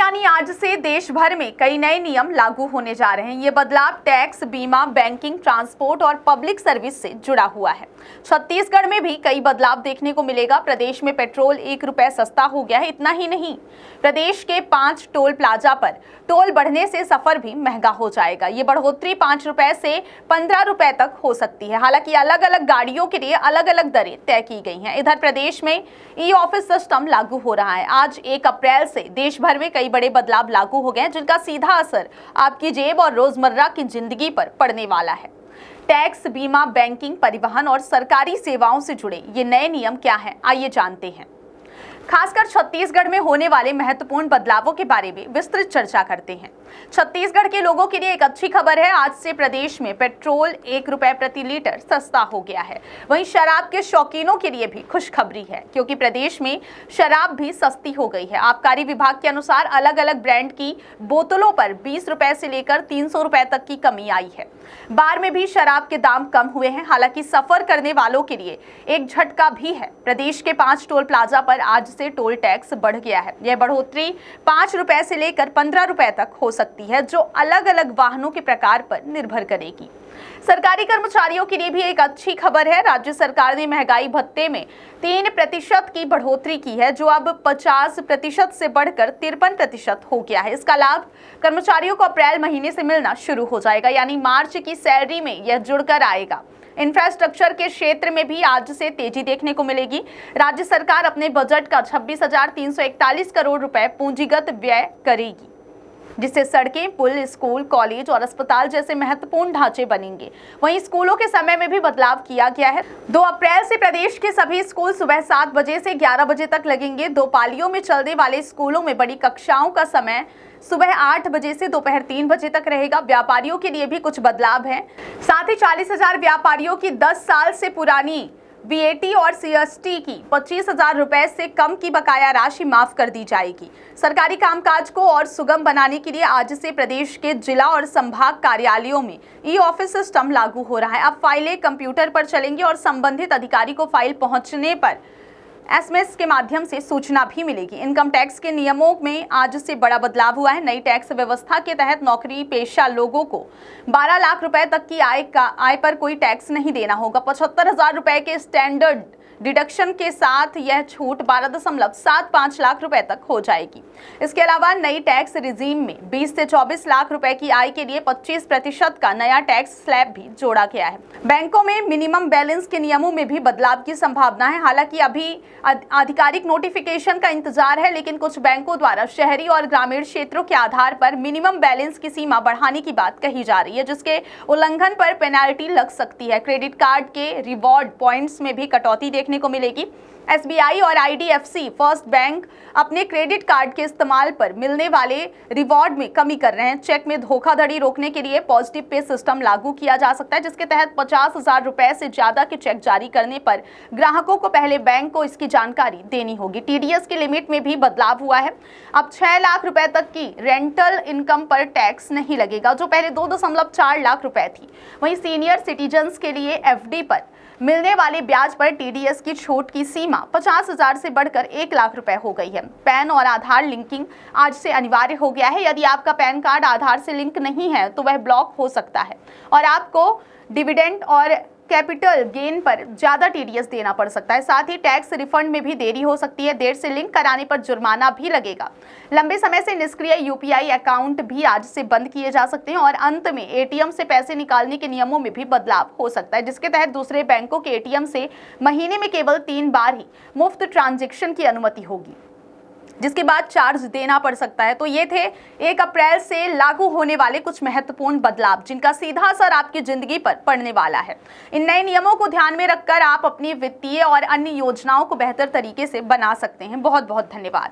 यानी आज से देश भर में कई नए नियम लागू होने जा रहे हैं। ये बदलाव टैक्स, बीमा, बैंकिंग, ट्रांसपोर्ट और पब्लिक सर्विस से जुड़ा हुआ है। छत्तीसगढ़ में भी कई बदलाव देखने को मिलेगा। प्रदेश में पेट्रोल 1 रुपए सस्ता हो गया है। इतना ही नहीं, प्रदेश के 5 टोल प्लाजा पर टोल बढ़ने से सफर भी महंगा हो जाएगा। ये बढ़ोतरी 5 रुपए से 15 रुपए तक हो सकती है। हालांकि अलग अलग गाड़ियों के लिए अलग अलग दरें तय की गई हैं। इधर प्रदेश में ई ऑफिस सिस्टम लागू हो रहा है। आज 1 अप्रैल से देश भर में कई बड़े बदलाव लागू हो गए हैं, जिनका सीधा असर आपकी जेब और रोजमर्रा की जिंदगी पर पड़ने वाला है। टैक्स, बीमा, बैंकिंग, परिवहन और सरकारी सेवाओं से जुड़े ये नए नियम क्या हैं, आइए जानते हैं। खासकर छत्तीसगढ़ में होने वाले महत्वपूर्ण बदलावों के बारे में विस्तृत चर्चा करते हैं। छत्तीसगढ़ के लोगों के लिए एक अच्छी खबर है। आज से प्रदेश में पेट्रोल 1 रुपए प्रति लीटर सस्ता हो गया है। वहीं शराब के शौकीनों के लिए भी खुशखबरी है, क्योंकि प्रदेश में शराब भी सस्ती हो गई है। आबकारी विभाग के अनुसार अलग अलग ब्रांड की बोतलों पर 20 रुपए से लेकर 300 रुपए तक की कमी आई है। बार में भी शराब के दाम कम हुए हैं। हालांकि सफर करने वालों के लिए एक झटका भी है। प्रदेश के 5 टोल प्लाजा पर आज से टोल टैक्स बढ़ गया है। यह बढ़ोतरी 5 रुपए से लेकर 15 रुपए तक हो सकती है, जो अलग अलग वाहनों के प्रकार पर निर्भर करेगी। सरकारी कर्मचारियों के लिए भी एक अच्छी खबर है। राज्य सरकार ने महंगाई भत्ते में 3% की बढ़ोतरी की है, जो अब 50% से बढ़कर 53% हो गया है। इसका लाभ कर्मचारियों को अप्रैल महीने से मिलना शुरू हो जाएगा, यानी मार्च की सैलरी में यह जुड़कर आएगा। इंफ्रास्ट्रक्चर के क्षेत्र में भी आज से तेजी देखने को मिलेगी। राज्य सरकार अपने बजट का 26,341 करोड़ रुपए पूंजीगत व्यय करेगी, जिससे सड़कें, पुल, स्कूल, कॉलेज और अस्पताल जैसे महत्वपूर्ण ढांचे बनेंगे। वहीं स्कूलों के समय में भी बदलाव किया गया है। 2 अप्रैल से प्रदेश के सभी स्कूल सुबह 7 बजे से 11 बजे तक लगेंगे। 2 पालियों में चलने वाले स्कूलों में बड़ी कक्षाओं का समय सुबह 8 बजे से दोपहर 3 बजे तक रहेगा। व्यापारियों के लिए भी कुछ बदलाव हैं। साथ ही 40,000 व्यापारियों की 10 साल से पुरानी VAT और CST की 25,000 रुपए से कम की बकाया राशि माफ कर दी जाएगी। सरकारी कामकाज को और सुगम बनाने के लिए आज से प्रदेश के जिला और संभाग कार्यालयों में ई ऑफिस सिस्टम लागू हो रहा है। अब फाइलें कंप्यूटर पर चलेंगी और संबंधित अधिकारी को फाइल पहुंचने पर SMS के माध्यम से सूचना भी मिलेगी। इनकम टैक्स के नियमों में आज से बड़ा बदलाव हुआ है। नई टैक्स व्यवस्था के तहत नौकरी पेशा लोगों को 12 लाख रुपए तक की आय पर कोई टैक्स नहीं देना होगा। 75,000 रुपए के स्टैंडर्ड डिडक्शन के साथ यह छूट 12.75 लाख रुपए तक हो जाएगी। इसके अलावा नई टैक्स रिजीम में 20 से 24 लाख रुपए की आय के लिए 25% का नया टैक्स स्लैब भी जोड़ा गया है। बैंकों में मिनिमम बैलेंस के नियमों में भी बदलाव की संभावना है। हालांकि अभी आधिकारिक नोटिफिकेशन का इंतजार है, लेकिन कुछ बैंकों द्वारा शहरी और ग्रामीण क्षेत्रों के आधार पर मिनिमम बैलेंस की सीमा बढ़ाने की बात कही जा रही है, जिसके उल्लंघन पर पेनाल्टी लग सकती है। क्रेडिट कार्ड के रिवॉर्ड पॉइंट्स में भी कटौती देखने को मिलेगी। SBI और IDFC फर्स्ट बैंक अपने क्रेडिट कार्ड के इस्तेमाल पर मिलने वाले रिवॉर्ड में कमी कर रहे हैं। चेक में धोखाधड़ी रोकने के लिए पॉजिटिव पे सिस्टम लागू किया जा सकता है, जिसके तहत 50,000 रुपए से ज्यादा के चेक जारी करने पर ग्राहकों को पहले बैंक को इसकी जानकारी देनी होगी। TDS की लिमिट में भी बदलाव हुआ है। अब 6 लाख रुपए तक की रेंटल इनकम पर टैक्स नहीं लगेगा, जो पहले 2.4 लाख रुपए थी। वहीं सीनियर सिटीजन्स के लिए FD पर मिलने वाले ब्याज पर TDS की छूट की सीमा 50,000 से बढ़कर 1 लाख रुपए हो गई है। पैन और आधार लिंकिंग आज से अनिवार्य हो गया है। यदि आपका पैन कार्ड आधार से लिंक नहीं है तो वह ब्लॉक हो सकता है और आपको डिविडेंड और कैपिटल गेन पर ज्यादा TDS देना पड़ सकता है। साथ ही टैक्स रिफंड में भी देरी हो सकती है। देर से लिंक कराने पर जुर्माना भी लगेगा। लंबे समय से निष्क्रिय UPI अकाउंट भी आज से बंद किए जा सकते हैं। और अंत में ATM से पैसे निकालने के नियमों में भी बदलाव हो सकता है, जिसके तहत दूसरे बैंकों के ATM से महीने में केवल 3 बार ही मुफ्त ट्रांजैक्शन की अनुमति होगी, जिसके बाद चार्ज देना पड़ सकता है। तो ये थे 1 अप्रैल से लागू होने वाले कुछ महत्वपूर्ण बदलाव, जिनका सीधा असर आपकी जिंदगी पर पड़ने वाला है। इन नए नियमों को ध्यान में रखकर आप अपनी वित्तीय और अन्य योजनाओं को बेहतर तरीके से बना सकते हैं। बहुत बहुत धन्यवाद।